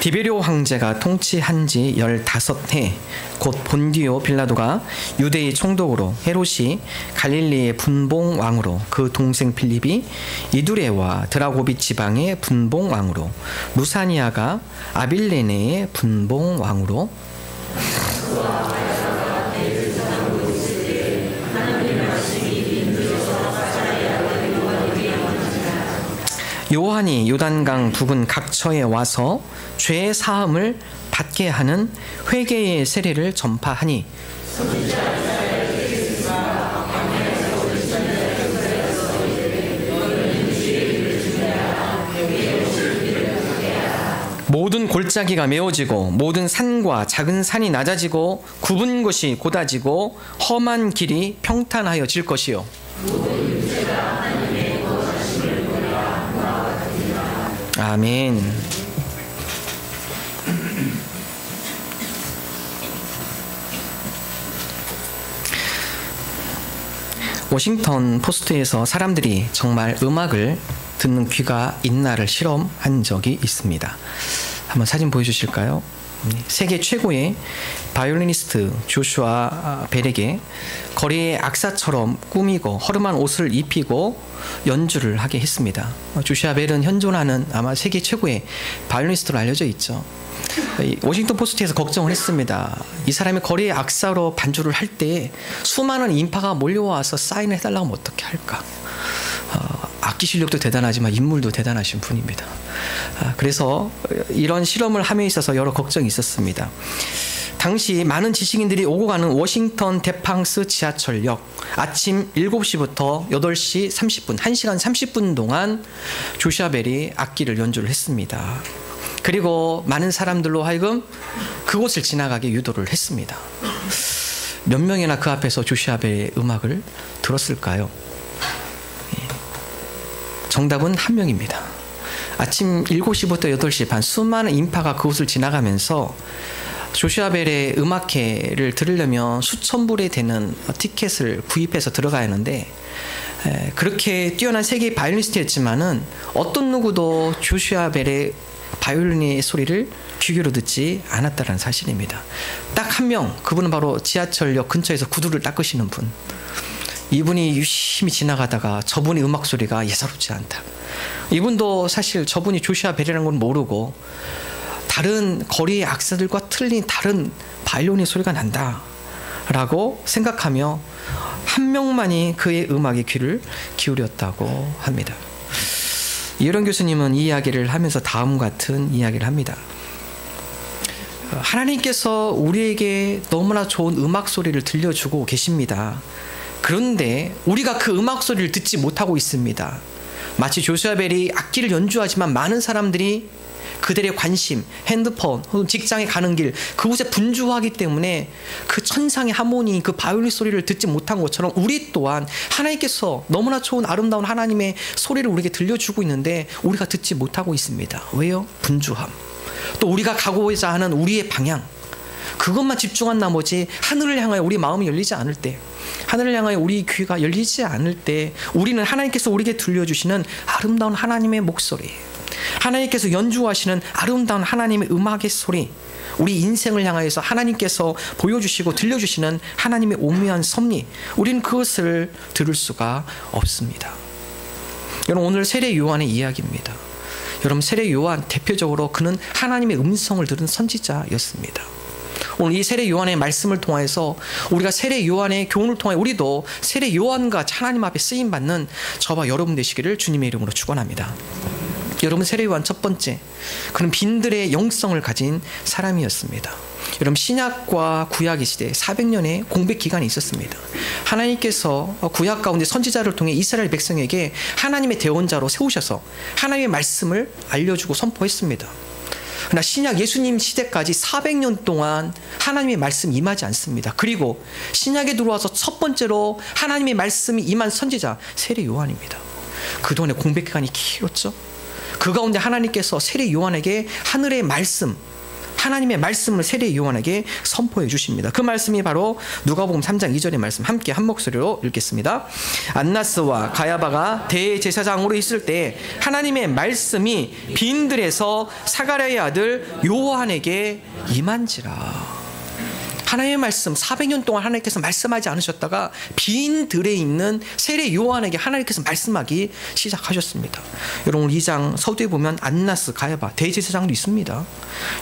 디베리오 황제가 통치한 지 15해, 곧 본디오 빌라도가 유대의 총독으로, 헤롯이 갈릴리의 분봉왕으로, 그 동생 필립이 이두레와 드라고비 지방의 분봉왕으로, 루사니아가 아빌레네의 분봉왕으로, 요한이 요단강 부근 각처에 와서 죄 사함을 받게 하는 회개의 세례를 전파하니, 모든 골짜기가 메워지고 모든 산과 작은 산이 낮아지고 굽은 곳이 곧아지고 험한 길이 평탄하여질 것이요. 아멘. 워싱턴 포스트에서 사람들이 정말 음악을 듣는 귀가 있나를 실험한 적이 있습니다. 한번 사진 보여주실까요? 세계 최고의 바이올리니스트 조슈아 벨에게 거리의 악사처럼 꾸미고 허름한 옷을 입히고 연주를 하게 했습니다. 조슈아 벨은 현존하는 아마 세계 최고의 바이올리니스트로 알려져 있죠. 워싱턴 포스트에서 걱정을 했습니다. 이 사람이 거리의 악사로 반주를 할 때 수많은 인파가 몰려와서 사인을 해달라고 하면 어떻게 할까? 악기 실력도 대단하지만 인물도 대단하신 분입니다. 그래서 이런 실험을 함에 있어서 여러 걱정이 있었습니다. 당시 많은 지식인들이 오고 가는 워싱턴 데팡스 지하철역, 아침 7시부터 8시 30분, 1시간 30분 동안 조슈아 벨이 악기를 연주를 했습니다. 그리고 많은 사람들로 하여금 그곳을 지나가게 유도를 했습니다. 몇 명이나 그 앞에서 조슈아 벨의 음악을 들었을까요? 정답은 1명입니다. 아침 7시부터 8시 반 수많은 인파가 그곳을 지나가면서 조슈아 벨의 음악회를 들으려면 수천 불에 되는 티켓을 구입해서 들어가야 하는데, 그렇게 뛰어난 세계의 바이올리니스트였지만은 어떤 누구도 조슈아 벨의 바이올린의 소리를 귀로 듣지 않았다는 사실입니다. 딱 1명, 그분은 바로 지하철역 근처에서 구두를 닦으시는 분. 이분이 유심히 지나가다가 저분의 음악 소리가 예사롭지 않다. 이분도 사실 저분이 조슈아 벨이라는 건 모르고 다른 거리의 악사들과 틀린 다른 바이올린의 소리가 난다 라고 생각하며 1명만이 그의 음악에 귀를 기울였다고 합니다. 이혜령 교수님은 이 이야기를 하면서 다음 같은 이야기를 합니다. 하나님께서 우리에게 너무나 좋은 음악 소리를 들려주고 계십니다. 그런데 우리가 그 음악 소리를 듣지 못하고 있습니다. 마치 조슈아 벨이 악기를 연주하지만 많은 사람들이 그들의 관심, 핸드폰, 직장에 가는 길, 그곳에 분주하기 때문에 그 천상의 하모니, 그 바이올린 소리를 듣지 못한 것처럼 우리 또한 하나님께서 너무나 좋은 아름다운 하나님의 소리를 우리에게 들려주고 있는데 우리가 듣지 못하고 있습니다. 왜요? 분주함. 또 우리가 가고자 하는 우리의 방향, 그것만 집중한 나머지 하늘을 향하여 우리 마음이 열리지 않을 때, 하늘을 향하여 우리 귀가 열리지 않을 때 우리는 하나님께서 우리에게 들려주시는 아름다운 하나님의 목소리, 하나님께서 연주하시는 아름다운 하나님의 음악의 소리, 우리 인생을 향하여서 하나님께서 보여주시고 들려주시는 하나님의 오묘한 섭리, 우리는 그것을 들을 수가 없습니다. 여러분, 오늘 세례 요한의 이야기입니다. 여러분, 세례 요한 대표적으로 그는 하나님의 음성을 들은 선지자였습니다. 오늘 이 세례 요한의 말씀을 통해서 우리가 세례 요한의 교훈을 통해 우리도 세례 요한과 하나님 앞에 쓰임받는 저와 여러분 되시기를 주님의 이름으로 축원합니다. 여러분, 세례 요한 첫 번째, 그는 빈들의 영성을 가진 사람이었습니다. 여러분, 신약과 구약의 시대 400년의 공백 기간이 있었습니다. 하나님께서 구약 가운데 선지자를 통해 이스라엘 백성에게 하나님의 대언자로 세우셔서 하나님의 말씀을 알려주고 선포했습니다. 그러나 신약 예수님 시대까지 400년 동안 하나님의 말씀이 임하지 않습니다. 그리고 신약에 들어와서 첫 번째로 하나님의 말씀이 임한 선지자 세례 요한입니다. 그동안의 공백 기간이 길었죠. 그 가운데 하나님께서 세례 요한에게 하늘의 말씀, 하나님의 말씀을 세례 요한에게 선포해 주십니다. 그 말씀이 바로 누가복음 3장 2절의 말씀, 함께 한 목소리로 읽겠습니다. 안나스와 가야바가 대제사장으로 있을 때 하나님의 말씀이 빈들에서 사가랴의 아들 요한에게 임한지라. 하나님의 말씀 400년 동안 하나님께서 말씀하지 않으셨다가 빈 들에 있는 세례 요한에게 하나님께서 말씀하기 시작하셨습니다. 여러분 2장 서두에 보면 안나스, 가야바 대제사장도 있습니다.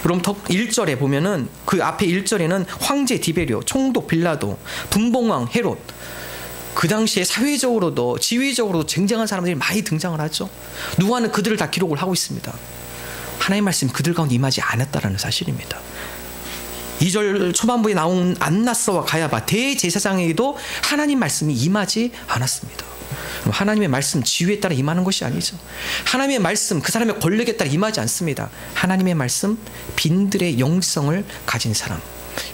여러분 1절에 보면은 그 앞에 1절에는 황제 디베리오, 총독 빌라도, 분봉왕 헤롯, 그 당시에 사회적으로도 지위적으로도 쟁쟁한 사람들이 많이 등장을 하죠. 누가는 그들을 다 기록을 하고 있습니다. 하나님의 말씀이 그들 가운데 임하지 않았다라는 사실입니다. 2절 초반부에 나온 안나스와 가야바 대제사장에게도 하나님 말씀이 임하지 않았습니다. 하나님의 말씀 지위에 따라 임하는 것이 아니죠. 하나님의 말씀 그 사람의 권력에 따라 임하지 않습니다. 하나님의 말씀 빈들의 영성을 가진 사람.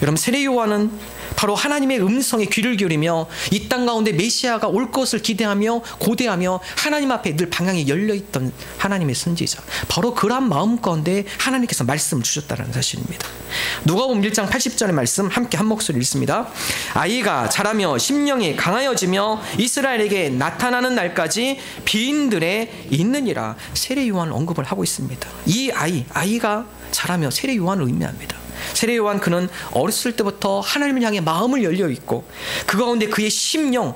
여러분 세례 요한은 바로 하나님의 음성에 귀를 기울이며 이 땅 가운데 메시아가 올 것을 기대하며 고대하며 하나님 앞에 늘 방향이 열려있던 하나님의 선지자, 바로 그러한 마음 가운데 하나님께서 말씀을 주셨다는 사실입니다. 누가복음 1장 80절의 말씀 함께 한 목소리 읽습니다. 아이가 자라며 심령이 강하여지며 이스라엘에게 나타나는 날까지 빈들에 있느니라. 세례 요한을 언급을 하고 있습니다. 이 아이가 자라며 세례 요한을 의미합니다. 세례 요한 그는 어렸을 때부터 하나님을 향해 마음을 열려 있고 그 가운데 그의 심령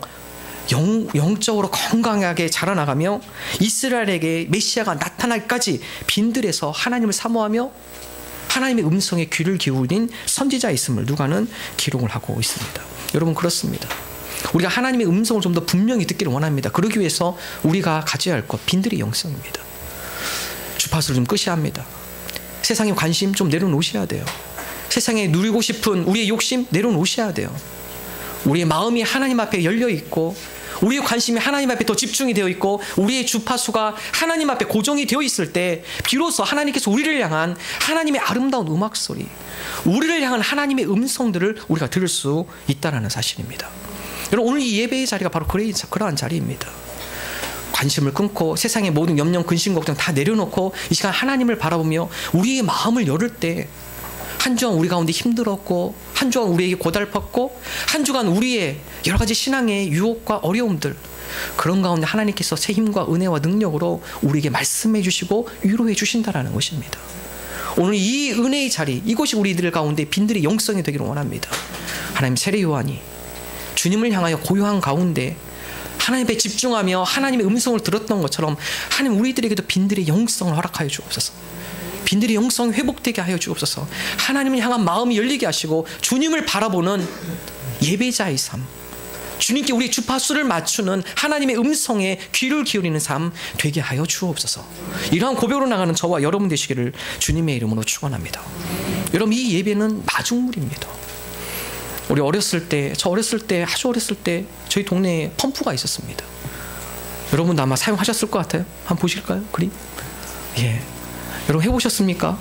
영적으로 건강하게 자라나가며 이스라엘에게 메시아가 나타날까지 빈들에서 하나님을 사모하며 하나님의 음성에 귀를 기울인 선지자가 있음을 누가는 기록을 하고 있습니다. 여러분 그렇습니다. 우리가 하나님의 음성을 좀 더 분명히 듣기를 원합니다. 그러기 위해서 우리가 가져야 할 것 빈들의 영성입니다. 주파수를 좀 끄셔야 합니다. 세상의 관심 좀 내려놓으셔야 돼요. 세상에 누리고 싶은 우리의 욕심 내려놓으셔야 돼요. 우리의 마음이 하나님 앞에 열려 있고 우리의 관심이 하나님 앞에 더 집중이 되어 있고 우리의 주파수가 하나님 앞에 고정이 되어 있을 때 비로소 하나님께서 우리를 향한 하나님의 아름다운 음악 소리, 우리를 향한 하나님의 음성들을 우리가 들을 수 있다는 사실입니다. 여러분 오늘 이 예배의 자리가 바로 그러한 자리입니다. 관심을 끊고 세상의 모든 염려, 근심, 걱정 다 내려놓고 이 시간 하나님을 바라보며 우리의 마음을 열을 때 한 주간 우리 가운데 힘들었고 한 주간 우리에게 고달팠고 한 주간 우리의 여러 가지 신앙의 유혹과 어려움들, 그런 가운데 하나님께서 새 힘과 은혜와 능력으로 우리에게 말씀해 주시고 위로해 주신다라는 것입니다. 오늘 이 은혜의 자리, 이것이 우리들 가운데 빈들의 영성이 되기를 원합니다. 하나님 세례 요한이 주님을 향하여 고요한 가운데 하나님 앞에 집중하며 하나님의 음성을 들었던 것처럼 하나님 우리들에게도 빈들의 영성을 허락하여 주옵소서. 빈들의 영성이 회복되게 하여 주옵소서. 하나님을 향한 마음이 열리게 하시고 주님을 바라보는 예배자의 삶, 주님께 우리 주파수를 맞추는 하나님의 음성에 귀를 기울이는 삶 되게 하여 주옵소서. 이러한 고백으로 나가는 저와 여러분 되시기를 주님의 이름으로 축원합니다. 여러분 이 예배는 마중물입니다. 우리 어렸을 때, 저 어렸을 때, 아주 어렸을 때 저희 동네에 펌프가 있었습니다. 여러분도 아마 사용하셨을 것 같아요. 한번 보실까요? 그림? 예. 여러분 해보셨습니까?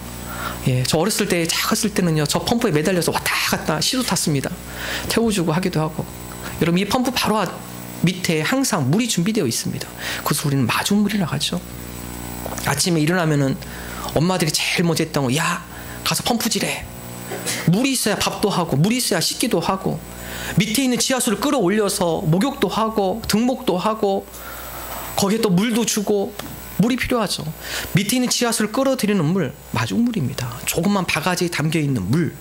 예. 저 어렸을 때, 작았을 때는요, 저 펌프에 매달려서 왔다 갔다 시도 탔습니다. 태워주고 하기도 하고. 여러분 이 펌프 바로 밑에 항상 물이 준비되어 있습니다. 그래서 우리는 마중물이라고 하죠. 아침에 일어나면은 엄마들이 제일 먼저 했던 거, 야, 가서 펌프질해. 물이 있어야 밥도 하고 물이 있어야 씻기도 하고 밑에 있는 지하수를 끌어올려서 목욕도 하고 등목도 하고 거기에 또 물도 주고 물이 필요하죠. 밑에 있는 지하수를 끌어들이는 물, 마중물입니다. 조금만 바가지에 담겨있는 물,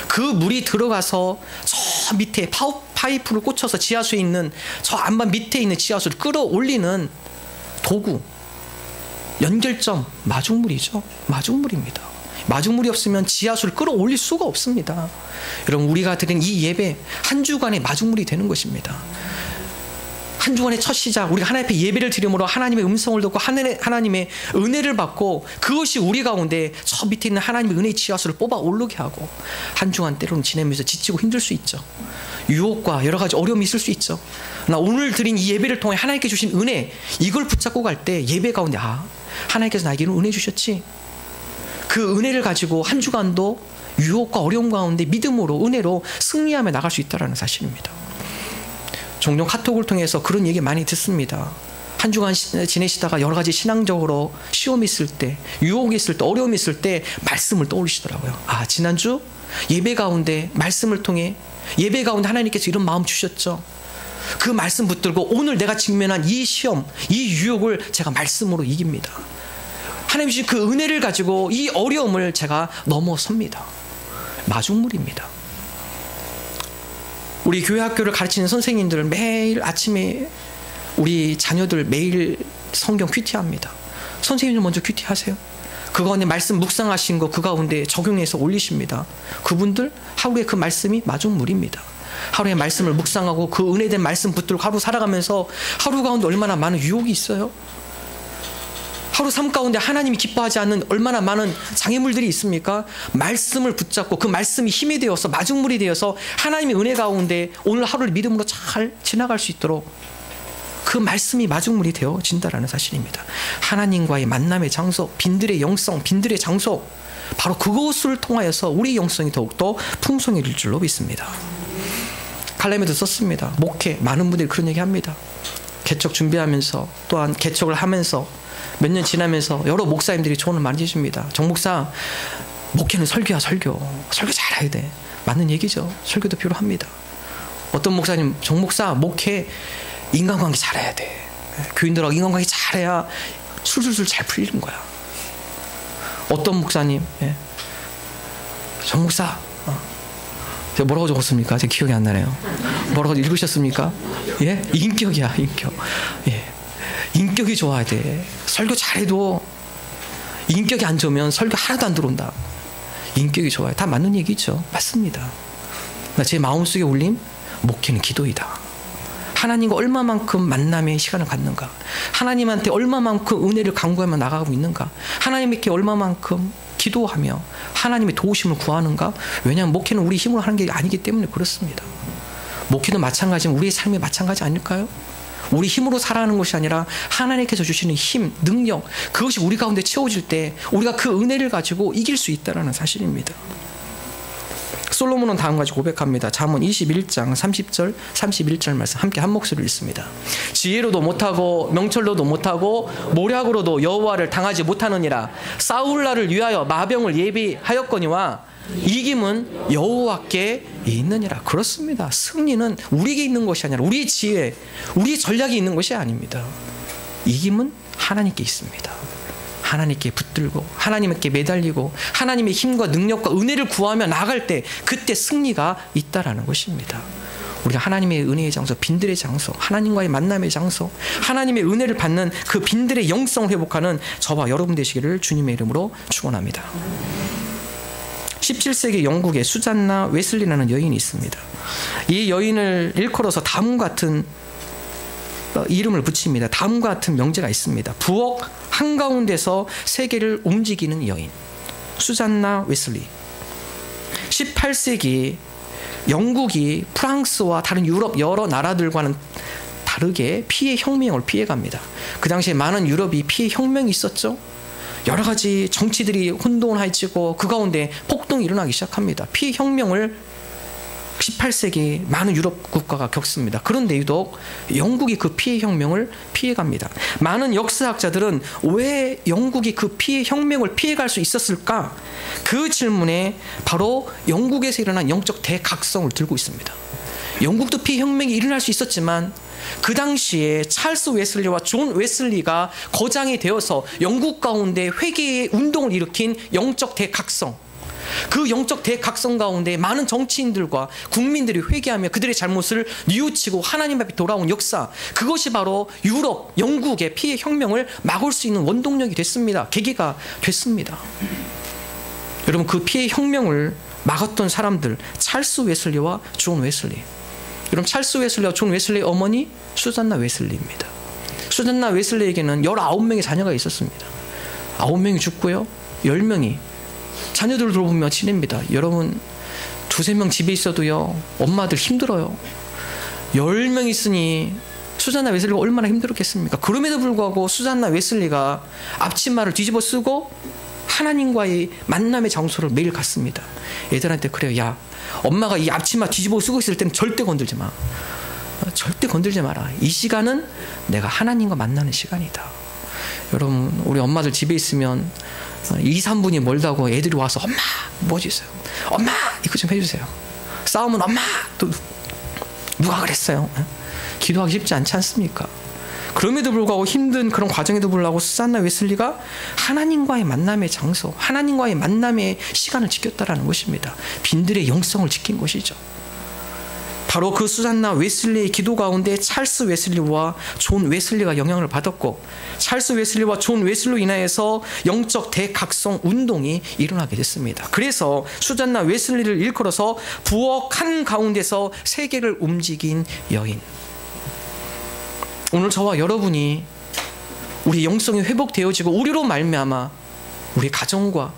그 물이 들어가서 저 밑에 파이프를 꽂혀서 지하수에 있는 저 안반 밑에 있는 지하수를 끌어올리는 도구, 연결점, 마중물이죠. 마중물입니다. 마중물이 없으면 지하수를 끌어올릴 수가 없습니다. 여러분 우리가 드린 이 예배 한 주간의 마중물이 되는 것입니다. 한 주간의 첫 시작, 우리가 하나님 앞에 예배를 드림으로 하나님의 음성을 듣고 하나님의 은혜를 받고 그것이 우리 가운데 저 밑에 있는 하나님의 은혜의 지하수를 뽑아 오르게 하고 한 주간 때로는 지내면서 지치고 힘들 수 있죠. 유혹과 여러 가지 어려움이 있을 수 있죠. 나 오늘 드린 이 예배를 통해 하나님께 주신 은혜, 이걸 붙잡고 갈 때 예배 가운데 하나님께서 나에게 은혜 주셨지. 그 은혜를 가지고 한 주간도 유혹과 어려움 가운데 믿음으로 은혜로 승리하며 나갈 수 있다는 사실입니다. 종종 카톡을 통해서 그런 얘기 많이 듣습니다. 한 주간 지내시다가 여러 가지 신앙적으로 시험이 있을 때, 유혹이 있을 때, 어려움이 있을 때 말씀을 떠올리시더라고요. 아, 지난주 예배 가운데 말씀을 통해 예배 가운데 하나님께서 이런 마음 주셨죠. 그 말씀 붙들고 오늘 내가 직면한 이 시험, 이 유혹을 제가 말씀으로 이깁니다. 하나님 주신 그 은혜를 가지고 이 어려움을 제가 넘어섭니다. 마중물입니다. 우리 교회 학교를 가르치는 선생님들 매일 아침에 우리 자녀들 매일 성경 큐티합니다. 선생님들 먼저 큐티하세요. 그 가운데 말씀 묵상하신 거 그 가운데 적용해서 올리십니다. 그분들 하루에 그 말씀이 마중물입니다. 하루에 말씀을 묵상하고 그 은혜된 말씀 붙들고 하루 살아가면서 하루 가운데 얼마나 많은 유혹이 있어요. 하루 삶 가운데 하나님이 기뻐하지 않는 얼마나 많은 장애물들이 있습니까? 말씀을 붙잡고 그 말씀이 힘이 되어서 마중물이 되어서 하나님의 은혜 가운데 오늘 하루를 믿음으로 잘 지나갈 수 있도록 그 말씀이 마중물이 되어진다라는 사실입니다. 하나님과의 만남의 장소, 빈들의 영성, 빈들의 장소, 바로 그것을 통하여서 우리 영성이 더욱더 풍성해질 줄로 믿습니다. 칼럼에도 썼습니다. 목회, 많은 분들이 그런 얘기합니다. 개척 준비하면서 또한 개척을 하면서 몇 년 지나면서 여러 목사님들이 조언을 많이 해줍니다. 정 목사, 목회는 설교야, 설교 잘해야 돼. 맞는 얘기죠. 설교도 필요합니다. 어떤 목사님, 정 목사, 목회 인간관계 잘해야 돼. 교인들하고 인간관계 잘해야 술술술 잘 풀리는 거야. 어떤 목사님, 정 목사, 제가 뭐라고 적었습니까? 제 기억이 안 나네요. 뭐라고 읽으셨습니까? 예? 인격이야, 인격. 예. 인격이 좋아야 돼. 설교 잘해도 인격이 안 좋으면 설교 하나도 안 들어온다. 인격이 좋아야. 다 맞는 얘기죠. 맞습니다. 제 마음속에 울림, 목회는 기도이다. 하나님과 얼마만큼 만남의 시간을 갖는가, 하나님한테 얼마만큼 은혜를 간구하며 나가고 있는가, 하나님께 얼마만큼 기도하며 하나님의 도우심을 구하는가. 왜냐하면 목회는 우리 힘으로 하는 게 아니기 때문에 그렇습니다. 목회도 마찬가지면 우리의 삶이 마찬가지 아닐까요? 우리 힘으로 살아가는 것이 아니라 하나님께서 주시는 힘, 능력, 그것이 우리 가운데 채워질 때 우리가 그 은혜를 가지고 이길 수 있다는 사실입니다. 솔로몬은 다음 가지 고백합니다. 잠언 21장 30절 31절 말씀 함께 한 목소리로 읽습니다. 지혜로도 못하고 명철로도 못하고 모략으로도 여호와를 당하지 못하느니라. 싸울 날을 위하여 마병을 예비하였거니와 이김은 여호와께 있느니라. 그렇습니다. 승리는 우리에게 있는 것이 아니라 우리의 지혜, 우리의 전략이 있는 것이 아닙니다. 이김은 하나님께 있습니다. 하나님께 붙들고 하나님께 매달리고 하나님의 힘과 능력과 은혜를 구하며 나아갈 때 그때 승리가 있다라는 것입니다. 우리가 하나님의 은혜의 장소, 빈들의 장소, 하나님과의 만남의 장소, 하나님의 은혜를 받는 그 빈들의 영성을 회복하는 저와 여러분 되시기를 주님의 이름으로 축원합니다. 17세기 영국에 수잔나 웨슬리라는 여인이 있습니다. 이 여인을 일컬어서 다음 같은 이름을 붙입니다. 다음과 같은 명제가 있습니다. 부엌 한가운데서 세계를 움직이는 여인, 수잔나 웨슬리. 18세기 영국이 프랑스와 다른 유럽 여러 나라들과는 다르게 피해 혁명을 피해갑니다. 그 당시에 많은 유럽이 피해 혁명이 있었죠. 여러 가지 정치들이 혼돈을 하이치고 그 가운데 폭동이 일어나기 시작합니다. 피해 혁명을 18세기 많은 유럽 국가가 겪습니다. 그런데 유독 영국이 그 피해 혁명을 피해갑니다. 많은 역사학자들은 왜 영국이 그 피해 혁명을 피해갈 수 있었을까? 그 질문에 바로 영국에서 일어난 영적 대각성을 들고 있습니다. 영국도 피해 혁명이 일어날 수 있었지만 그 당시에 찰스 웨슬리와 존 웨슬리가 거장이 되어서 영국 가운데 회개의 운동을 일으킨 영적 대각성, 그 영적 대각성 가운데 많은 정치인들과 국민들이 회개하며 그들의 잘못을 뉘우치고 하나님 앞에 돌아온 역사, 그것이 바로 유럽, 영국의 피해 혁명을 막을 수 있는 원동력이 됐습니다. 계기가 됐습니다. 여러분, 그 피해 혁명을 막았던 사람들, 찰스 웨슬리와 존 웨슬리. 여러분, 찰스 웨슬리와 존 웨슬리의 어머니 수잔나 웨슬리입니다. 수잔나 웨슬리에게는 19명의 자녀가 있었습니다. 9명이 죽고요, 10명이 자녀들을 돌보며 지냅니다. 여러분, 2-3명 집에 있어도요, 엄마들 힘들어요. 10명 있으니 수잔나 웨슬리가 얼마나 힘들었겠습니까? 그럼에도 불구하고 수잔나 웨슬리가 앞치마를 뒤집어 쓰고 하나님과의 만남의 장소를 매일 갔습니다. 애들한테 그래요. 야, 엄마가 이 앞치마 뒤집어 쓰고 있을 때는 절대 건들지 마. 절대 건들지 마라. 이 시간은 내가 하나님과 만나는 시간이다. 여러분, 우리 엄마들 집에 있으면 2, 3분이 멀다고 애들이 와서 엄마 뭐 주세요, 엄마 이거 좀 해주세요. 싸우면 엄마 또 누가 그랬어요? 기도하기 쉽지 않지 않습니까? 그럼에도 불구하고 힘든 그런 과정에도 불구하고 수잔나 웨슬리가 하나님과의 만남의 장소, 하나님과의 만남의 시간을 지켰다라는 것입니다. 빈들의 영성을 지킨 것이죠. 바로 그 수잔나 웨슬리의 기도 가운데 찰스 웨슬리와 존 웨슬리가 영향을 받았고, 찰스 웨슬리와 존 웨슬리로 인하여서 영적 대각성 운동이 일어나게 됐습니다. 그래서 수잔나 웨슬리를 일컬어서 부엌한 가운데서 세계를 움직인 여인. 오늘 저와 여러분이 우리 영성이 회복되어지고 우리로 말미암아 우리 가정과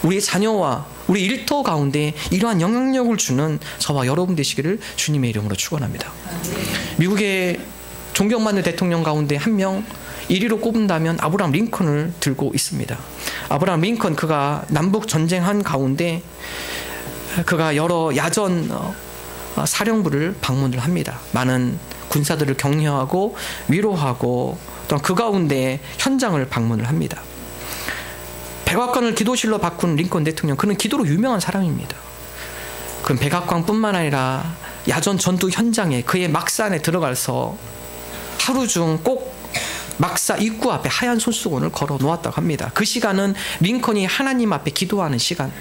우리 자녀와 우리 일터 가운데 이러한 영향력을 주는 저와 여러분 되시기를 주님의 이름으로 축원합니다. 미국의 존경받는 대통령 가운데 한 명 1위로 꼽는다면 아브라함 링컨을 들고 있습니다. 아브라함 링컨, 그가 남북 전쟁한 가운데 그가 여러 야전 사령부를 방문을 합니다. 많은 군사들을 격려하고 위로하고 또한 그 가운데 현장을 방문을 합니다. 백악관을 기도실로 바꾼 링컨 대통령, 그는 기도로 유명한 사람입니다. 그는 백악관뿐만 아니라 야전 전투 현장에 그의 막사 안에 들어가서 하루 중 꼭 막사 입구 앞에 하얀 손수건을 걸어 놓았다고 합니다. 그 시간은 링컨이 하나님 앞에 기도하는 시간.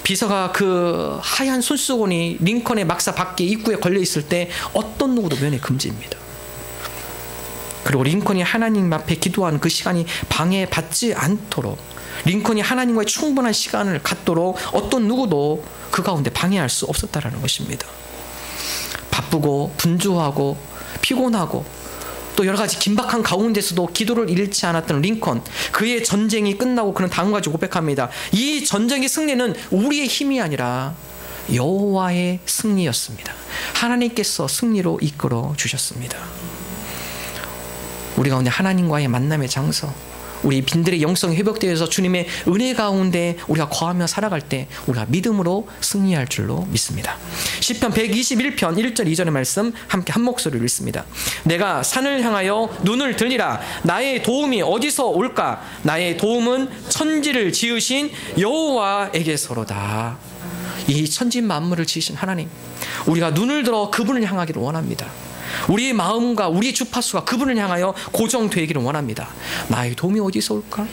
비서가 그 하얀 손수건이 링컨의 막사 밖에 입구에 걸려 있을 때 어떤 누구도 면회 금지입니다. 그리고 링컨이 하나님 앞에 기도하는 그 시간이 방해받지 않도록, 링컨이 하나님과의 충분한 시간을 갖도록 어떤 누구도 그 가운데 방해할 수 없었다라는 것입니다. 바쁘고 분주하고 피곤하고 또 여러 가지 긴박한 가운데서도 기도를 잃지 않았던 링컨, 그의 전쟁이 끝나고 그는 다음과 같이 고백합니다. 이 전쟁의 승리는 우리의 힘이 아니라 여호와의 승리였습니다. 하나님께서 승리로 이끌어 주셨습니다. 우리 가운데 하나님과의 만남의 장소, 우리 빈들의 영성이 회복되어서 주님의 은혜 가운데 우리가 거하며 살아갈 때 우리가 믿음으로 승리할 줄로 믿습니다. 시편 121편 1절 2절의 말씀 함께 한 목소리로 읽습니다. 내가 산을 향하여 눈을 들리라. 나의 도움이 어디서 올까? 나의 도움은 천지를 지으신 여호와에게서로다. 이 천지 만물을 지으신 하나님, 우리가 눈을 들어 그분을 향하기를 원합니다. 우리의 마음과 우리의 주파수가 그분을 향하여 고정되기를 원합니다. 나의 도움이 어디서 올까?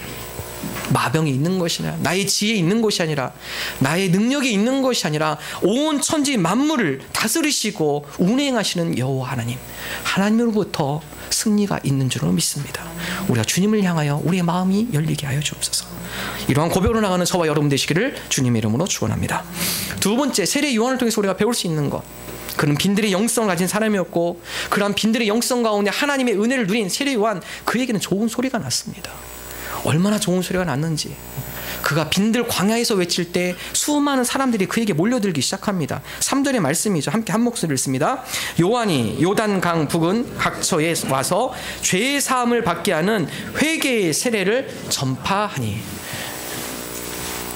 마병이 있는 것이냐, 나의 지혜에 있는 것이 아니라, 나의 능력이 있는 것이 아니라 온 천지 만물을 다스리시고 운행하시는 여호와 하나님, 하나님으로부터 승리가 있는 줄로 믿습니다. 우리가 주님을 향하여 우리의 마음이 열리게 하여 주옵소서. 이러한 고백으로 나가는 저와 여러분 되시기를 주님의 이름으로 축원합니다. 두 번째, 세례 요한을 통해서 우리가 배울 수 있는 것, 그는 빈들의 영성을 가진 사람이었고 그러한 빈들의 영성 가운데 하나님의 은혜를 누린 세례 요한, 그에게는 좋은 소리가 났습니다. 얼마나 좋은 소리가 났는지, 그가 빈들 광야에서 외칠 때 수많은 사람들이 그에게 몰려들기 시작합니다. 3절의 말씀이죠. 함께 한 목소리를 읽습니다. 요한이 요단강 부근 각처에 와서 죄의 사함을 받게 하는 회개의 세례를 전파하니.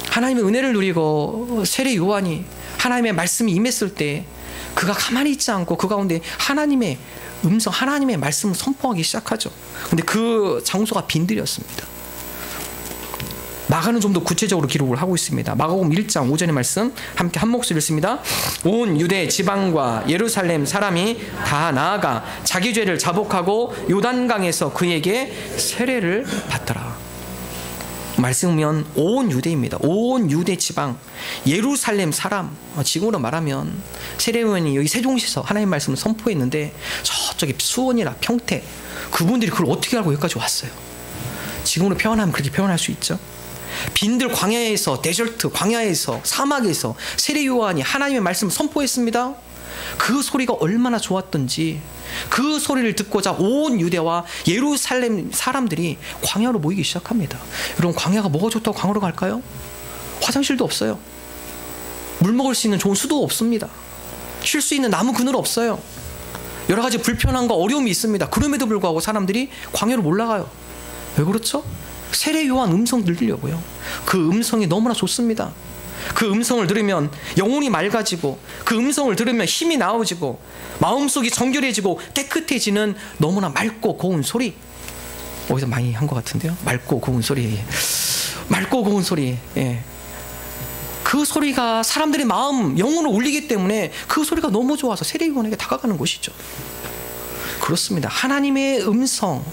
하나님의 은혜를 누리고 세례 요한이 하나님의 말씀이 임했을 때 그가 가만히 있지 않고 그 가운데 하나님의 음성, 하나님의 말씀을 선포하기 시작하죠. 근데 그 장소가 빈들이었습니다. 마가는 좀 더 구체적으로 기록을 하고 있습니다. 마가복음 1장 5절의 말씀 함께 한 목소리 읽습니다. 온 유대 지방과 예루살렘 사람이 다 나아가 자기 죄를 자복하고 요단강에서 그에게 세례를 받더라. 말씀은 온 유대입니다. 온 유대 지방, 예루살렘 사람, 지금으로 말하면 세례요한이 여기 세종시에서 하나님의 말씀을 선포했는데 저쪽에 수원이나 평택, 그분들이 그걸 어떻게 알고 여기까지 왔어요? 지금으로 표현하면 그렇게 표현할 수 있죠. 빈들 광야에서, 데절트 광야에서, 사막에서 세례 요한이 하나님의 말씀을 선포했습니다. 그 소리가 얼마나 좋았던지 그 소리를 듣고자 온 유대와 예루살렘 사람들이 광야로 모이기 시작합니다. 여러분, 광야가 뭐가 좋다고 광야로 갈까요? 화장실도 없어요. 물 먹을 수 있는 좋은 수도 없습니다. 쉴 수 있는 나무 그늘 없어요. 여러 가지 불편함과 어려움이 있습니다. 그럼에도 불구하고 사람들이 광야로 올라가요. 왜 그렇죠? 세례 요한 음성 들리려고요. 그 음성이 너무나 좋습니다. 그 음성을 들으면 영혼이 맑아지고, 그 음성을 들으면 힘이 나아지고, 마음속이 정결해지고 깨끗해지는 너무나 맑고 고운 소리. 어디서 많이 한 것 같은데요. 맑고 고운 소리. 맑고 고운 소리. 예. 그 소리가 사람들의 마음, 영혼을 울리기 때문에 그 소리가 너무 좋아서 세례요한에게 다가가는 것이죠. 그렇습니다. 하나님의 음성,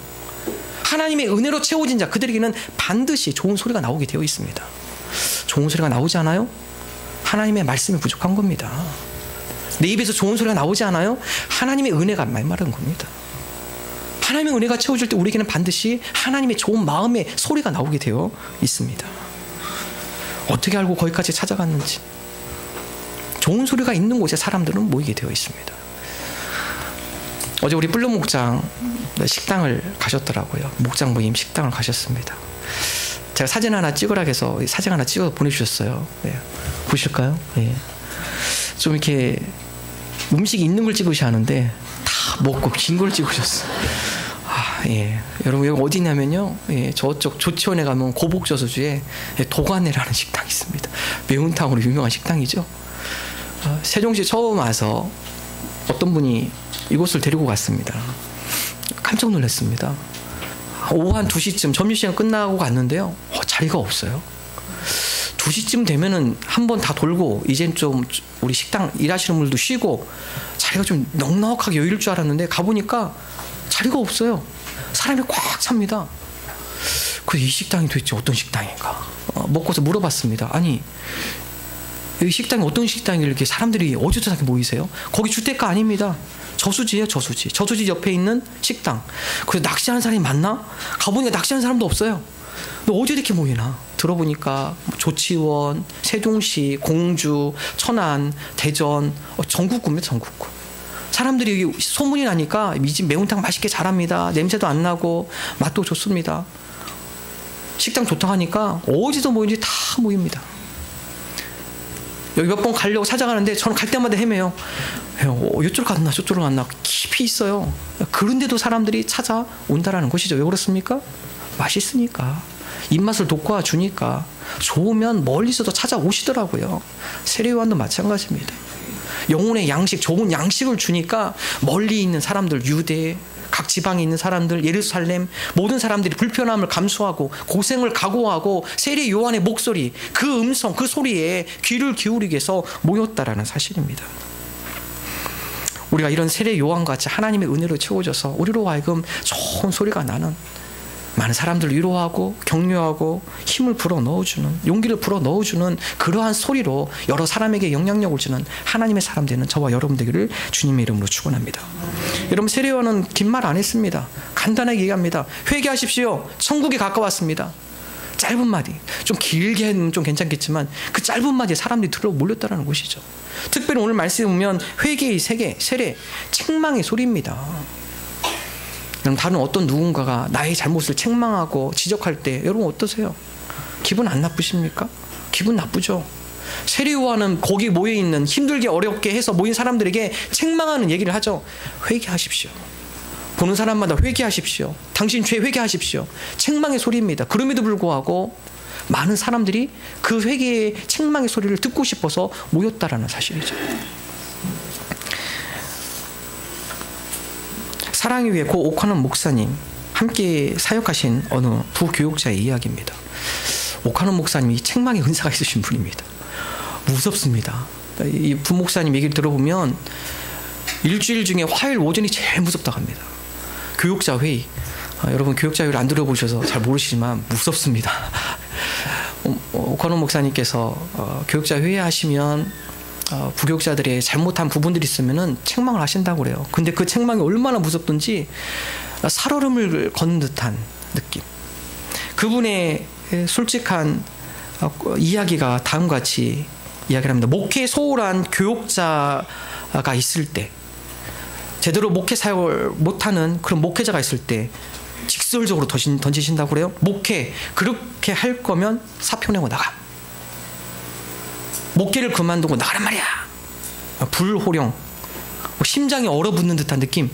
하나님의 은혜로 채워진 자, 그들에게는 반드시 좋은 소리가 나오게 되어 있습니다. 좋은 소리가 나오지 않아요? 하나님의 말씀이 부족한 겁니다. 내 입에서 좋은 소리가 나오지 않아요? 하나님의 은혜가 말마른 겁니다. 하나님의 은혜가 채워질 때 우리에게는 반드시 하나님의 좋은 마음의 소리가 나오게 되어 있습니다. 어떻게 알고 거기까지 찾아갔는지. 좋은 소리가 있는 곳에 사람들은 모이게 되어 있습니다. 어제 우리 뿔름 목장 식당을 가셨더라고요. 목장 모임 식당을 가셨습니다. 제가 사진 하나 찍으라 해서 사진 하나 찍어 보내주셨어요. 네. 보실까요? 네. 좀 이렇게 음식이 있는 걸 찍으셔야 하는데 다 먹고 긴 걸 찍으셨어요. 예. 여러분 여기 어디냐면요, 예, 저쪽 조치원에 가면 고복저수지에 도가네라는 식당이 있습니다. 매운탕으로 유명한 식당이죠. 세종시 처음 와서 어떤 분이 이곳을 데리고 갔습니다. 깜짝 놀랐습니다. 오후 한 2시쯤 점심시간 끝나고 갔는데요, 자리가 없어요. 2시쯤 되면은 한 번 다 돌고 이젠 좀 우리 식당 일하시는 분들도 쉬고 자리가 좀 넉넉하게 여유일 줄 알았는데 가보니까 자리가 없어요. 사람이 꽉 찹니다. 그래서 이 식당이 도대체 어떤 식당인가 먹고서 물어봤습니다. 아니, 이 식당이 어떤 식당이길래 이렇게 사람들이 어디서 모이세요? 거기 주택가 아닙니다. 저수지예요, 저수지. 저수지 옆에 있는 식당. 그래서 낚시하는 사람이 많나? 가보니까 낚시하는 사람도 없어요. 근데 어디 이렇게 모이나? 들어보니까 조치원, 세종시, 공주, 천안, 대전, 전국구입니다, 전국구. 사람들이 소문이 나니까 이 집 매운탕 맛있게 잘합니다. 냄새도 안 나고 맛도 좋습니다. 식당 좋다 하니까 어디서 모이는지 다 모입니다. 여기 몇 번 가려고 찾아가는데 저는 갈 때마다 헤매요. 이쪽으로 갔나 저쪽으로 갔나 깊이 있어요. 그런데도 사람들이 찾아온다라는 것이죠. 왜 그렇습니까? 맛있으니까. 입맛을 돋궈 주니까. 좋으면 멀리서도 찾아오시더라고요. 세례요한도 마찬가지입니다. 영혼의 양식, 좋은 양식을 주니까 멀리 있는 사람들, 유대, 각 지방에 있는 사람들, 예루살렘, 모든 사람들이 불편함을 감수하고 고생을 각오하고 세례 요한의 목소리, 그 음성, 그 소리에 귀를 기울이기 위해서 모였다라는 사실입니다. 우리가 이런 세례 요한같이 하나님의 은혜로 채워져서 우리로 하여금 좋은 소리가 나는, 많은 사람들을 위로하고 격려하고 힘을 불어 넣어주는, 용기를 불어 넣어주는 그러한 소리로 여러 사람에게 영향력을 주는 하나님의 사람 되는 저와 여러분 되기를 주님의 이름으로 축원합니다. 여러분, 세례 요한은 긴 말 안 했습니다. 간단하게 얘기합니다. 회개하십시오. 천국이 가까웠습니다. 짧은 마디. 좀 길게 하면 좀 괜찮겠지만 그 짧은 마디에 사람들이 들어 몰렸다는 것이죠. 특별히 오늘 말씀에 보면 회개의 세계, 세례, 책망의 소리입니다. 다른 어떤 누군가가 나의 잘못을 책망하고 지적할 때 여러분 어떠세요? 기분 안 나쁘십니까? 기분 나쁘죠. 세례 요한은 거기 모여있는 힘들게 어렵게 해서 모인 사람들에게 책망하는 얘기를 하죠. 회개하십시오. 보는 사람마다 회개하십시오. 당신 죄 회개하십시오. 책망의 소리입니다. 그럼에도 불구하고 많은 사람들이 그 회개의 책망의 소리를 듣고 싶어서 모였다라는 사실이죠. 사랑을 위해 고 오카노 목사님 함께 사역하신 어느 부교육자의 이야기입니다. 오카노 목사님이 책망의 은사가 있으신 분입니다. 무섭습니다. 이 부목사님 얘기를 들어보면 일주일 중에 화요일 오전이 제일 무섭다고 합니다. 교육자 회의. 여러분 교육자 회의를 안 들어보셔서 잘 모르시지만 무섭습니다. 오카노 목사님께서 교육자 회의하시면 부교육자들의 잘못한 부분들이 있으면은 책망을 하신다고 그래요. 근데 그 책망이 얼마나 무섭던지 살얼음을 걷는 듯한 느낌. 그분의 솔직한 이야기가 다음과 같이 이야기를 합니다. 목회에 소홀한 교육자가 있을 때, 제대로 목회 사역을 못하는 그런 목회자가 있을 때 직설적으로 던지신다고 그래요. 목회 그렇게 할 거면 사표 내고 나가. 목회를 그만두고 나가란 말이야. 불호령, 심장이 얼어붙는 듯한 느낌.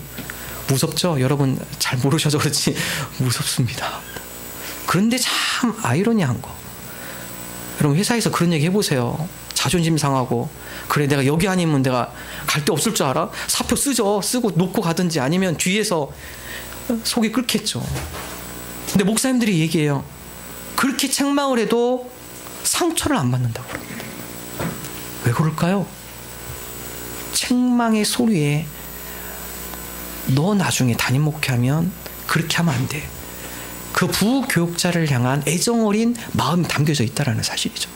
무섭죠? 여러분 잘 모르셔서 그렇지 무섭습니다. 그런데 참 아이러니한 거, 여러분 회사에서 그런 얘기 해보세요. 자존심 상하고 그래 내가 여기 아니면 내가 갈 데 없을 줄 알아? 사표 쓰고 놓고 가든지 아니면 뒤에서 속이 끓겠죠. 근데 목사님들이 얘기해요. 그렇게 책망을 해도 상처를 안 받는다고 그럽니다. 왜 그럴까요? 책망의 소리에 너 나중에 담임 목회하면 그렇게 하면 안 돼. 그 부교육자를 향한 애정 어린 마음이 담겨져 있다는 사실이죠.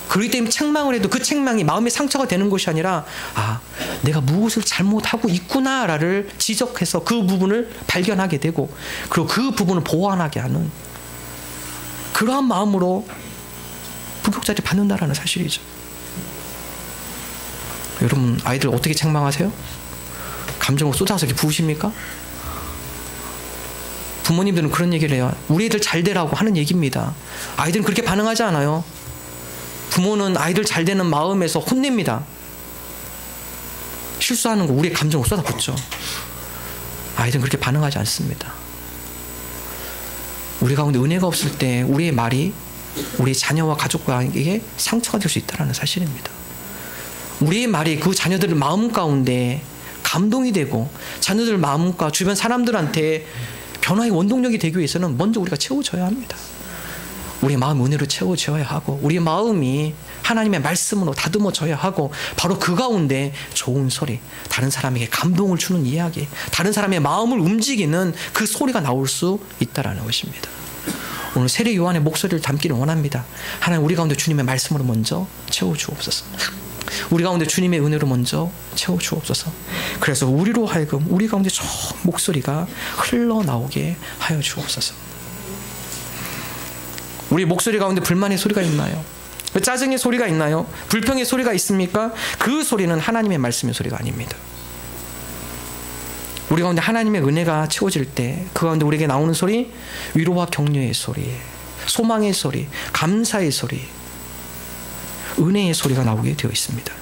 그렇기 때문에 책망을 해도 그 책망이 마음의 상처가 되는 것이 아니라 내가 무엇을 잘못하고 있구나를 지적해서 그 부분을 발견하게 되고 그리고 그 부분을 보완하게 하는 그러한 마음으로 부교육자를 받는다라는 사실이죠. 여러분 아이들 어떻게 책망하세요? 감정을 쏟아서 이렇게 부으십니까? 부모님들은 그런 얘기를 해요. 우리 애들 잘 되라고 하는 얘기입니다. 아이들은 그렇게 반응하지 않아요. 부모는 아이들 잘 되는 마음에서 혼냅니다. 실수하는 거 우리의 감정을 쏟아붓죠. 아이들은 그렇게 반응하지 않습니다. 우리 가운데 은혜가 없을 때 우리의 말이 우리 자녀와 가족에게 상처가 될 수 있다는 사실입니다. 우리의 말이 그 자녀들의 마음 가운데 감동이 되고 자녀들 마음과 주변 사람들한테 변화의 원동력이 되기 위해서는 먼저 우리가 채워져야 합니다. 우리의 마음 은혜로 채워져야 하고 우리의 마음이 하나님의 말씀으로 다듬어져야 하고 바로 그 가운데 좋은 소리, 다른 사람에게 감동을 주는 이야기, 다른 사람의 마음을 움직이는 그 소리가 나올 수 있다라는 것입니다. 오늘 세례 요한의 목소리를 담기를 원합니다. 하나님 우리 가운데 주님의 말씀으로 먼저 채워주옵소서. 우리 가운데 주님의 은혜로 먼저 채워주옵소서. 그래서 우리로 하여금 우리 가운데 저 목소리가 흘러나오게 하여 주옵소서. 우리 목소리 가운데 불만의 소리가 있나요? 짜증의 소리가 있나요? 불평의 소리가 있습니까? 그 소리는 하나님의 말씀의 소리가 아닙니다. 우리 가운데 하나님의 은혜가 채워질 때 그 가운데 우리에게 나오는 소리, 위로와 격려의 소리, 소망의 소리, 감사의 소리, 은혜의 소리가 나오게 되어 있습니다.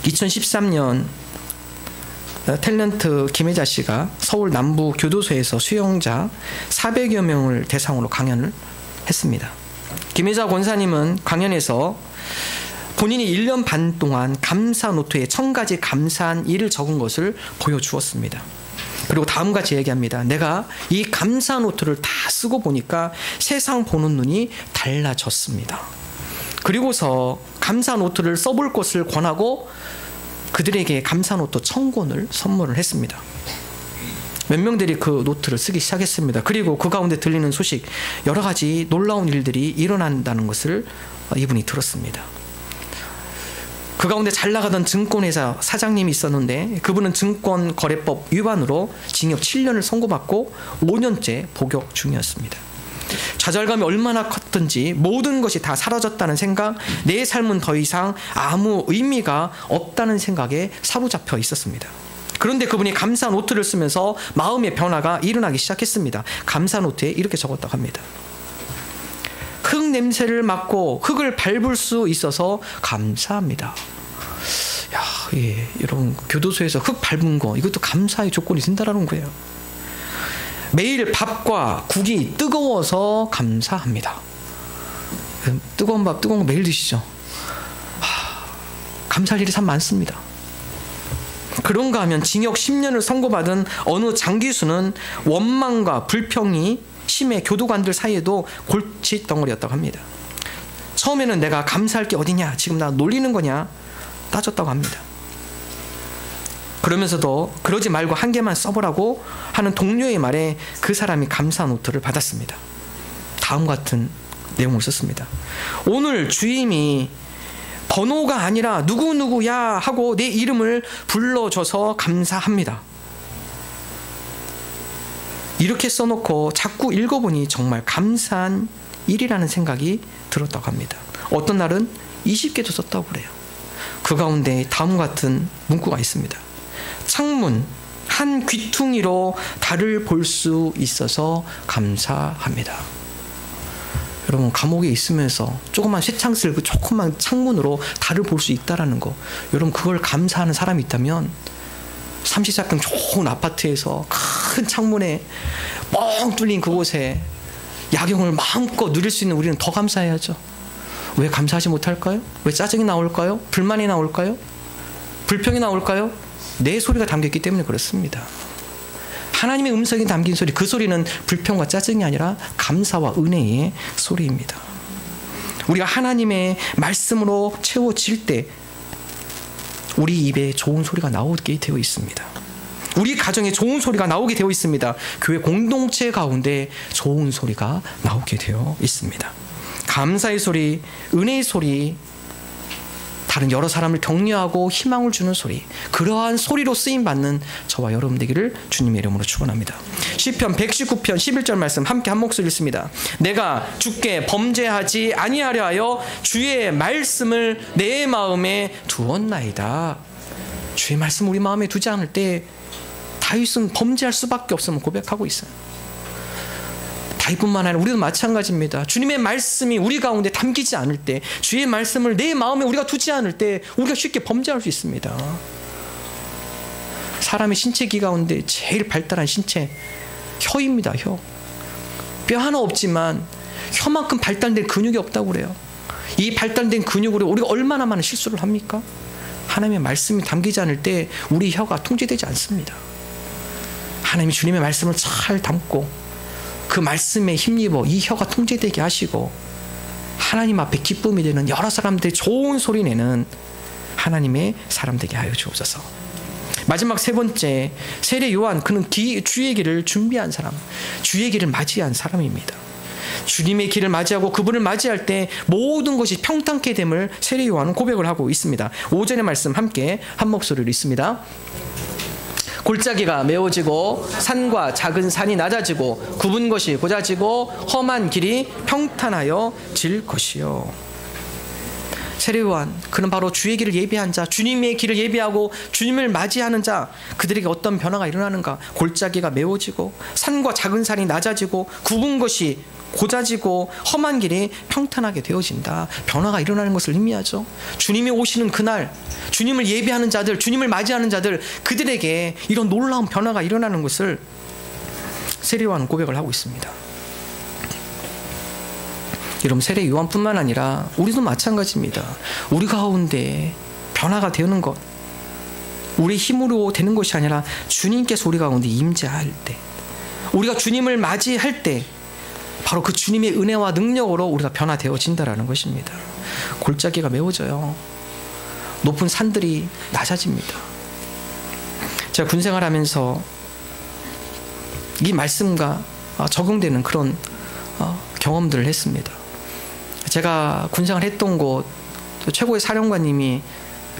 2013년 탤런트 김혜자 씨가 서울 남부 교도소에서 수용자 400여 명을 대상으로 강연을 했습니다. 김혜자 권사님은 강연에서 본인이 1년 반 동안 감사 노트에 1000가지 감사한 일을 적은 것을 보여주었습니다. 그리고 다음같이 얘기합니다. 내가 이 감사 노트를 다 쓰고 보니까 세상 보는 눈이 달라졌습니다. 그리고서 감사 노트를 써볼 것을 권하고 그들에게 감사 노트 1000권을 선물을 했습니다. 몇 명들이 그 노트를 쓰기 시작했습니다. 그리고 그 가운데 들리는 소식, 여러 가지 놀라운 일들이 일어난다는 것을 이분이 들었습니다. 그 가운데 잘 나가던 증권회사 사장님이 있었는데 그분은 증권거래법 위반으로 징역 7년을 선고받고 5년째 복역 중이었습니다. 좌절감이 얼마나 컸던지 모든 것이 다 사라졌다는 생각, 내 삶은 더 이상 아무 의미가 없다는 생각에 사로잡혀 있었습니다. 그런데 그분이 감사 노트를 쓰면서 마음의 변화가 일어나기 시작했습니다. 감사 노트에 이렇게 적었다고 합니다. 흙 냄새를 맡고 흙을 밟을 수 있어서 감사합니다. 여러분 교도소에서 흙 밟은 거 이것도 감사의 조건이 된다는 거예요. 매일 밥과 국이 뜨거워서 감사합니다. 뜨거운 밥, 뜨거운 거 매일 드시죠? 감사할 일이 참 많습니다. 그런가 하면 징역 10년을 선고받은 어느 장기수는 원망과 불평이 심해 교도관들 사이에도 골칫덩어리였다고 합니다. 처음에는 내가 감사할 게 어디냐, 지금 나 놀리는 거냐 따졌다고 합니다. 그러면서도 그러지 말고 한 개만 써보라고 하는 동료의 말에 그 사람이 감사 노트를 받았습니다. 다음 같은 내용을 썼습니다. 오늘 주임이 번호가 아니라 누구누구야 하고 내 이름을 불러줘서 감사합니다. 이렇게 써놓고 자꾸 읽어보니 정말 감사한 일이라는 생각이 들었다고 합니다. 어떤 날은 20개도 썼다고 그래요. 그 가운데 다음 같은 문구가 있습니다. 창문 한 귀퉁이로 달을 볼 수 있어서 감사합니다. 여러분 감옥에 있으면서 조그만 쇠창슬 그 조그만 창문으로 달을 볼 수 있다라는 거, 여러분 그걸 감사하는 사람이 있다면 34평 좋은 아파트에서 큰 창문에 뻥 뚫린 그곳에 야경을 마음껏 누릴 수 있는 우리는 더 감사해야죠. 왜 감사하지 못할까요? 왜 짜증이 나올까요? 불만이 나올까요? 불평이 나올까요? 내 소리가 담겼기 때문에 그렇습니다. 하나님의 음성이 담긴 소리, 그 소리는 불평과 짜증이 아니라 감사와 은혜의 소리입니다. 우리가 하나님의 말씀으로 채워질 때 우리 입에 좋은 소리가 나오게 되어 있습니다. 우리 가정에 좋은 소리가 나오게 되어 있습니다. 교회 공동체 가운데 좋은 소리가 나오게 되어 있습니다. 감사의 소리, 은혜의 소리, 다른 여러 사람을 격려하고 희망을 주는 소리, 그러한 소리로 쓰임받는 저와 여러분 되기를 주님의 이름으로 축원합니다. 시편 119편 11절 말씀 함께 한 목소리 읽습니다. 내가 주께 범죄하지 아니하려 하여 주의 말씀을 내 마음에 두었나이다. 주의 말씀 우리 마음에 두지 않을 때 다윗은 범죄할 수밖에 없음을 고백하고 있어요. 다윗뿐만 아니라 우리도 마찬가지입니다. 주님의 말씀이 우리 가운데 담기지 않을 때, 주의 말씀을 내 마음에 우리가 두지 않을 때 우리가 쉽게 범죄할 수 있습니다. 사람의 신체기 가운데 제일 발달한 신체, 혀입니다. 혀. 뼈 하나 없지만 혀만큼 발달된 근육이 없다고 그래요. 이 발달된 근육으로 우리가 얼마나 많은 실수를 합니까? 하나님의 말씀이 담기지 않을 때 우리 혀가 통제되지 않습니다. 하나님이 주님의 말씀을 잘 담고 그 말씀에 힘입어 이 혀가 통제되게 하시고 하나님 앞에 기쁨이 되는 여러 사람들이 좋은 소리 내는 하나님의 사람 되게 하여 주옵소서. 마지막 세 번째, 세례 요한, 그는 주의 길을 준비한 사람, 주의 길을 맞이한 사람입니다. 주님의 길을 맞이하고 그분을 맞이할 때 모든 것이 평탄케 됨을 세례 요한은 고백을 하고 있습니다. 5절의 말씀 함께 한 목소리로 읽습니다. 골짜기가 메워지고 산과 작은 산이 낮아지고 굽은 것이 고자지고 험한 길이 평탄하여 질 것이요. 세례 요한, 그는 바로 주의 길을 예비한 자, 주님의 길을 예비하고 주님을 맞이하는 자, 그들에게 어떤 변화가 일어나는가? 골짜기가 메워지고 산과 작은 산이 낮아지고 굽은 것이 고자지고 험한 길이 평탄하게 되어진다. 변화가 일어나는 것을 의미하죠. 주님이 오시는 그날, 주님을 예비하는 자들, 주님을 맞이하는 자들, 그들에게 이런 놀라운 변화가 일어나는 것을 세례 요한은 고백을 하고 있습니다. 여러분, 세례 요한뿐만 아니라 우리도 마찬가지입니다. 우리 가운데 변화가 되는 것, 우리 힘으로 되는 것이 아니라 주님께서 우리 가운데 임재할 때, 우리가 주님을 맞이할 때 바로 그 주님의 은혜와 능력으로 우리가 변화되어진다라는 것입니다. 골짜기가 메워져요. 높은 산들이 낮아집니다. 제가 군생활 하면서 이 말씀과 적용되는 그런 경험들을 했습니다. 제가 군생활 했던 곳 최고의 사령관님이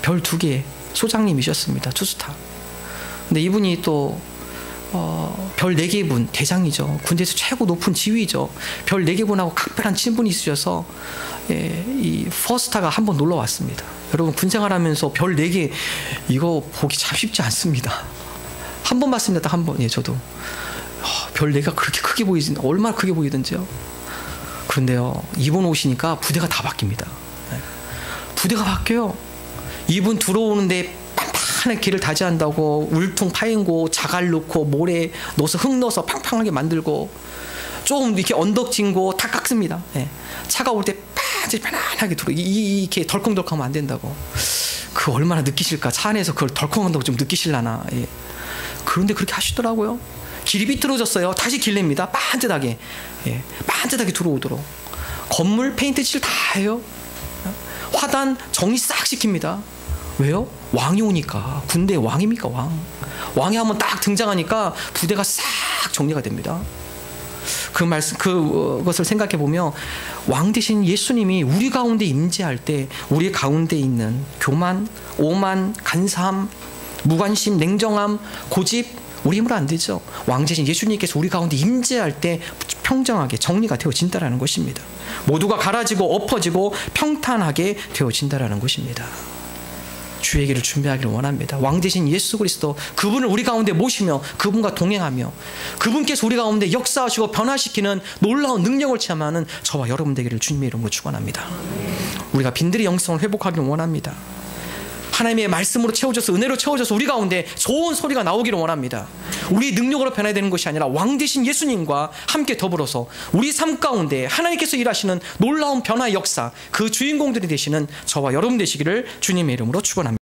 별 2개 소장님이셨습니다. 투스타. 근데 이분이 또 별 4개 분, 대장이죠. 군대에서 최고 높은 지위죠. 별 4개 분하고 각별한 친분이 있으셔서 이 퍼스타가 한번 놀러 왔습니다. 여러분, 군생활하면서 별 4개 이거 보기 참 쉽지 않습니다. 한 번 봤습니다. 딱 한 번. 예, 저도 별 4개가 그렇게 크게 보이지, 얼마나 크게 보이던지요. 그런데요, 이분 오시니까 부대가 다 바뀝니다. 부대가 바뀌어요. 이분 들어오는데 판판하게 길을 다지한다고 울퉁 파인고 자갈 넣고 모래 넣어서 흙 넣어서 팡팡하게 만들고 조금 이렇게 언덕 진고 다 깎습니다. 예. 차가 올 때 편안하게 들어 이렇게 덜컹덜컹하면 안 된다고. 그 얼마나 느끼실까? 차 안에서 그걸 덜컹한다고 좀 느끼실라나. 예. 그런데 그렇게 하시더라고요. 길이 비뚤어졌어요. 다시 길 냅니다. 반듯하게. 예. 반듯하게 들어오도록. 건물 페인트 칠 다 해요. 화단 정리 싹 시킵니다. 왜요? 왕이 오니까. 군대 왕입니까? 왕이 한번 딱 등장하니까 부대가 싹 정리가 됩니다. 그 말씀, 그것을 생각해 보면 왕 대신 예수님이 우리 가운데 임재할 때 우리 가운데 있는 교만, 오만, 간사함, 무관심, 냉정함, 고집, 우리 힘으로 안 되죠. 왕 대신 예수님께서 우리 가운데 임재할 때 평정하게 정리가 되어진다라는 것입니다. 모두가 갈아지고 엎어지고 평탄하게 되어진다라는 것입니다. 주의 길을 준비하기를 원합니다. 왕 대신 예수 그리스도, 그분을 우리 가운데 모시며 그분과 동행하며 그분께서 우리 가운데 역사하시고 변화시키는 놀라운 능력을 체험하는 저와 여러분 되기를 주님의 이름으로 축원합니다. 우리가 빈들의 영성을 회복하기를 원합니다. 하나님의 말씀으로 채워져서 은혜로 채워져서 우리 가운데 좋은 소리가 나오기를 원합니다. 우리 능력으로 변해야 되는 것이 아니라 왕 되신 예수님과 함께 더불어서 우리 삶 가운데 하나님께서 일하시는 놀라운 변화의 역사, 그 주인공들이 되시는 저와 여러분 되시기를 주님의 이름으로 축원합니다.